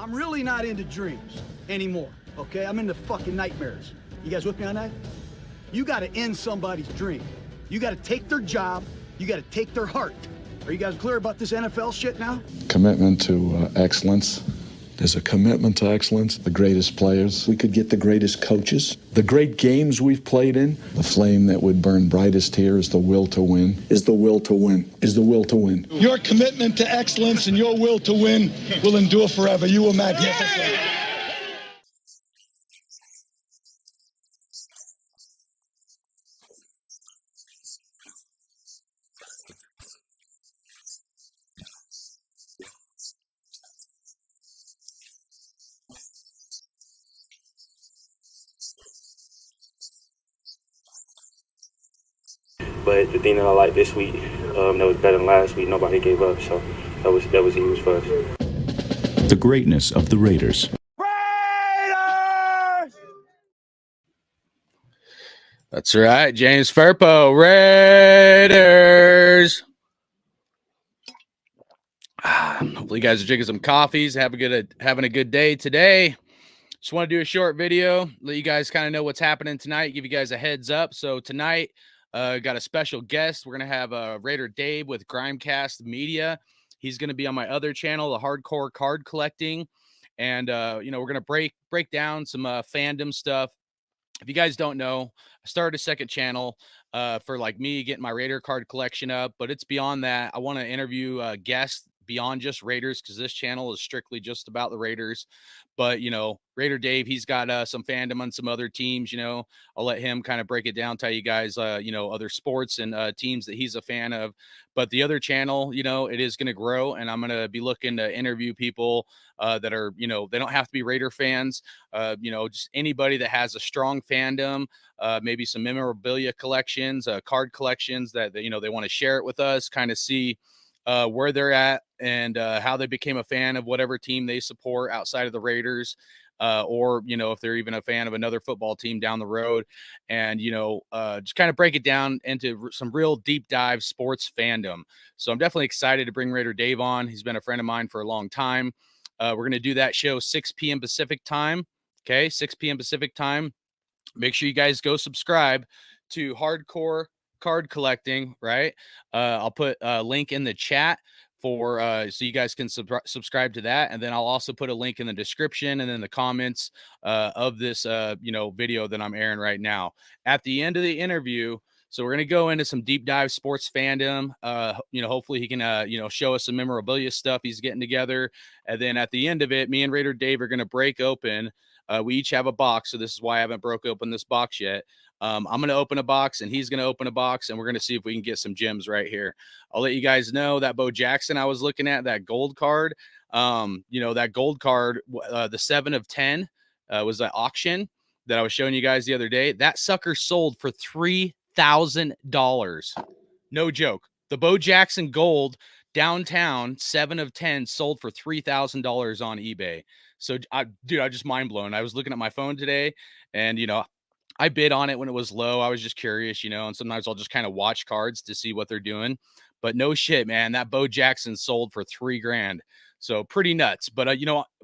I'm really not into dreams anymore, okay? I'm into fucking nightmares. You guys with me on that? You gotta end somebody's dream. You gotta take their job. You gotta take their heart. Are you guys clear about this NFL shit now? Commitment to excellence. There's a commitment to excellence. The greatest players. We could get the greatest coaches. The great games we've played in. The flame that would burn brightest here is the will to win. Is the will to win. Is the will to win. Your commitment to excellence and your will to win will endure forever. You were magnificent. But the thing that I like this week, that was better than last week, nobody gave up, so that was huge for us. The greatness of the Raiders. Raiders! That's right, James Firpo, Raiders. Hopefully you guys are drinking some coffees, having a good day today. Just want to do a short video, let you guys kind of know what's happening tonight, give you guys a heads up. So tonight, got a special guest. We're going to have Raider Dave with Grimecast Media. He's going to be on my other channel, the Hardcore Card Collecting. And, we're going to break down some fandom stuff. If you guys don't know, I started a second channel for like me getting my Raider card collection up, but it's beyond that. I want to interview guests beyond just Raiders, because this channel is strictly just about the Raiders. But, Raider Dave, he's got some fandom on some other teams. I'll let him kind of break it down, tell you guys, other sports and teams that he's a fan of. But the other channel, it is going to grow, and I'm going to be looking to interview people that are, they don't have to be Raider fans, just anybody that has a strong fandom, maybe some memorabilia collections, card collections that they want to share it with us, kind of see where they're at and how they became a fan of whatever team they support outside of the Raiders, or, if they're even a fan of another football team down the road, and, just kind of break it down into some real deep dive sports fandom. So I'm definitely excited to bring Raider Dave on. He's been a friend of mine for a long time. We're going to do that show 6 p.m. Pacific time. Okay, 6 p.m. Pacific time. Make sure you guys go subscribe to Hardcore Card Collecting, right? I'll put a link in the chat for so you guys can subscribe to that, and then I'll also put a link in the description and then the comments of this video that I'm airing right now. At the end of the interview, so we're going to go into some deep dive sports fandom. Hopefully he can show us some memorabilia stuff he's getting together, and then at the end of it, me and Raider Dave are going to break open. We each have a box, so this is why I haven't broke open this box yet. I'm going to open a box, and he's going to open a box, and we're going to see if we can get some gems right here. I'll let you guys know that Bo Jackson I was looking at, that gold card, that gold card, the 7 of 10 was the auction that I was showing you guys the other day. That sucker sold for $3,000. No joke. The Bo Jackson gold downtown 7 of 10 sold for $3,000 on eBay. So, I just mind blown. I was looking at my phone today, and, I bid on it when it was low. I was just curious, and sometimes I'll just kind of watch cards to see what they're doing. But no shit, man, that Bo Jackson sold for $3,000. So pretty nuts. But,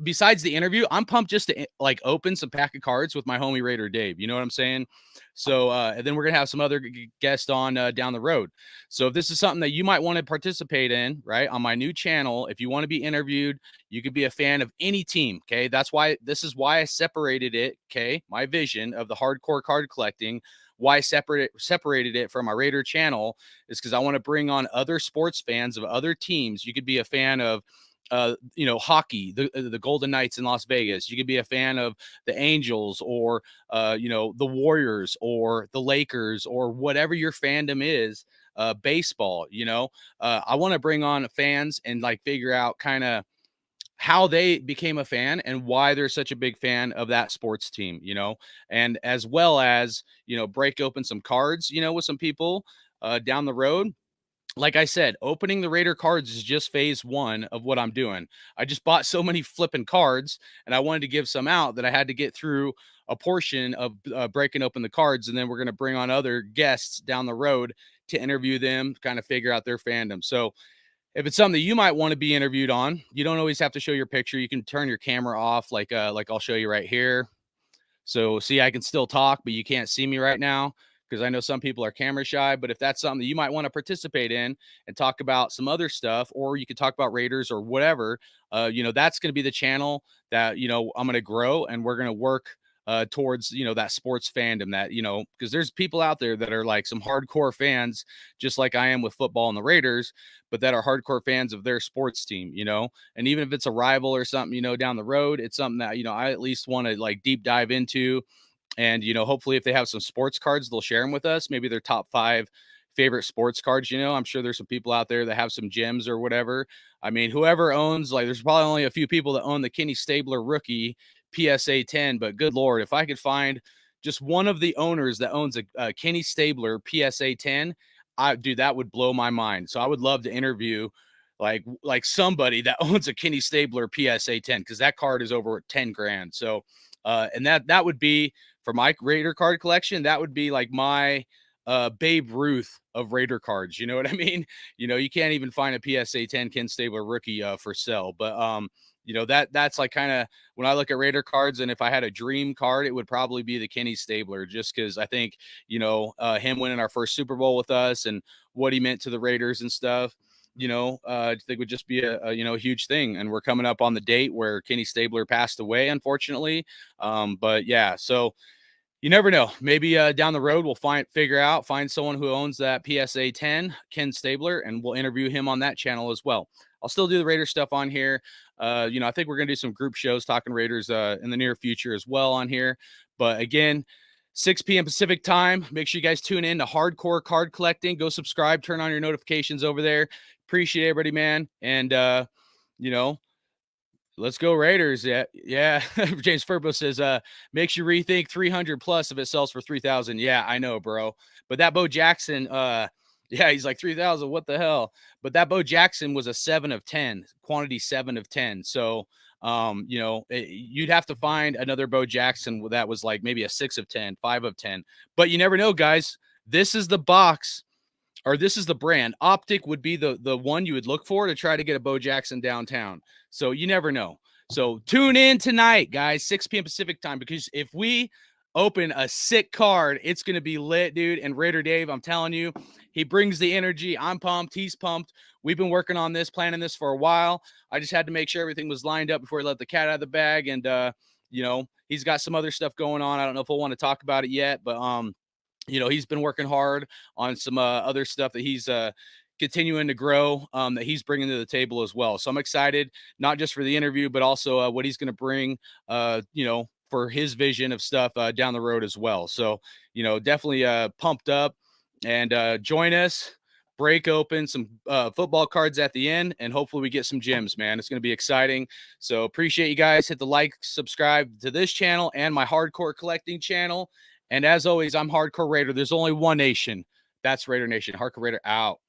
besides the interview, I'm pumped just to open some pack of cards with my homie Raider Dave. You know what I'm saying? So, and then we're going to have some other guests on down the road. So if this is something that you might want to participate in, right, on my new channel, if you want to be interviewed, you could be a fan of any team. Okay. This is why I separated it. Okay. My vision of the Hardcore Card Collecting, why I separated it from my Raider channel is because I want to bring on other sports fans of other teams. You could be a fan of hockey, the Golden Knights in Las Vegas. You could be a fan of the Angels, or the Warriors, or the Lakers, or whatever your fandom is. Baseball, I want to bring on fans and figure out kind of how they became a fan and why they're such a big fan of that sports team, and as well as, break open some cards, with some people down the road. Like I said, opening the Raider cards is just phase 1 of what I'm doing. I just bought so many flipping cards, and I wanted to give some out that I had to get through a portion of breaking open the cards. And then we're going to bring on other guests down the road to interview them, kind of figure out their fandom. So if it's something that you might want to be interviewed on, you don't always have to show your picture. You can turn your camera off, like I'll show you right here. So see, I can still talk, but you can't see me right now because I know some people are camera shy. But if that's something that you might want to participate in and talk about some other stuff, or you could talk about Raiders or whatever, that's going to be the channel that, I'm going to grow, and we're going to work towards, that sports fandom that, because there's people out there that are like some hardcore fans, just like I am with football and the Raiders, but that are hardcore fans of their sports team, and even if it's a rival or something, down the road, it's something that, I at least want to like deep dive into. And, hopefully if they have some sports cards, they'll share them with us, maybe their top 5 favorite sports cards. I'm sure there's some people out there that have some gems or whatever. I mean, whoever owns, like, there's probably only a few people that own the Kenny Stabler rookie PSA 10, but good Lord, if I could find just one of the owners that owns a Kenny Stabler PSA 10, dude, that would blow my mind. So I would love to interview like somebody that owns a Kenny Stabler PSA 10, because that card is over 10 grand. So, and that would be for my Raider card collection. That would be like my Babe Ruth of Raider cards. You know what I mean? You can't even find a PSA 10 Ken Stabler rookie for sale, but that's like kind of when I look at Raider cards, and if I had a dream card, it would probably be the Kenny Stabler, just because I think, him winning our first Super Bowl with us and what he meant to the Raiders and stuff, I think would just be a huge thing. And we're coming up on the date where Kenny Stabler passed away, unfortunately. But yeah, so you never know. Maybe down the road, we'll find someone who owns that PSA 10 Ken Stabler, and we'll interview him on that channel as well. I'll still do the Raiders stuff on here. I think we're going to do some group shows talking Raiders in the near future as well on here. But again, 6 p.m. Pacific time. Make sure you guys tune in to Hardcore Card Collecting. Go subscribe, turn on your notifications over there. Appreciate everybody, man. And, let's go Raiders. Yeah. James Furbo says, makes you rethink 300 plus if it sells for 3,000. Yeah, I know, bro. But that Bo Jackson, he's like 3,000. What the hell? But that Bo Jackson was a 7 of 10, quantity 7 of 10. So, you'd have to find another Bo Jackson that was like maybe a 6 of 10, 5 of 10. But you never know, guys. This is the box, or this is the brand. Optic would be the one you would look for to try to get a Bo Jackson downtown. So you never know. So tune in tonight, guys, 6 p.m. Pacific time, because if we open a sick card, it's going to be lit, dude. And Raider Dave, I'm telling you, he brings the energy. I'm pumped. He's pumped. We've been working on this, planning this for a while. I just had to make sure everything was lined up before he let the cat out of the bag. And, he's got some other stuff going on. I don't know if we'll want to talk about it yet, but, he's been working hard on some other stuff that he's continuing to grow, that he's bringing to the table as well. So I'm excited, not just for the interview, but also what he's going to bring, for his vision of stuff down the road as well. So, definitely pumped up, and join us, break open some football cards at the end, and hopefully we get some gems, man. It's going to be exciting. So appreciate you guys. Hit the like, subscribe to this channel and my Hardcore Collecting channel. And as always, I'm Hardcore Raider. There's only one nation. That's Raider Nation. Hardcore Raider out.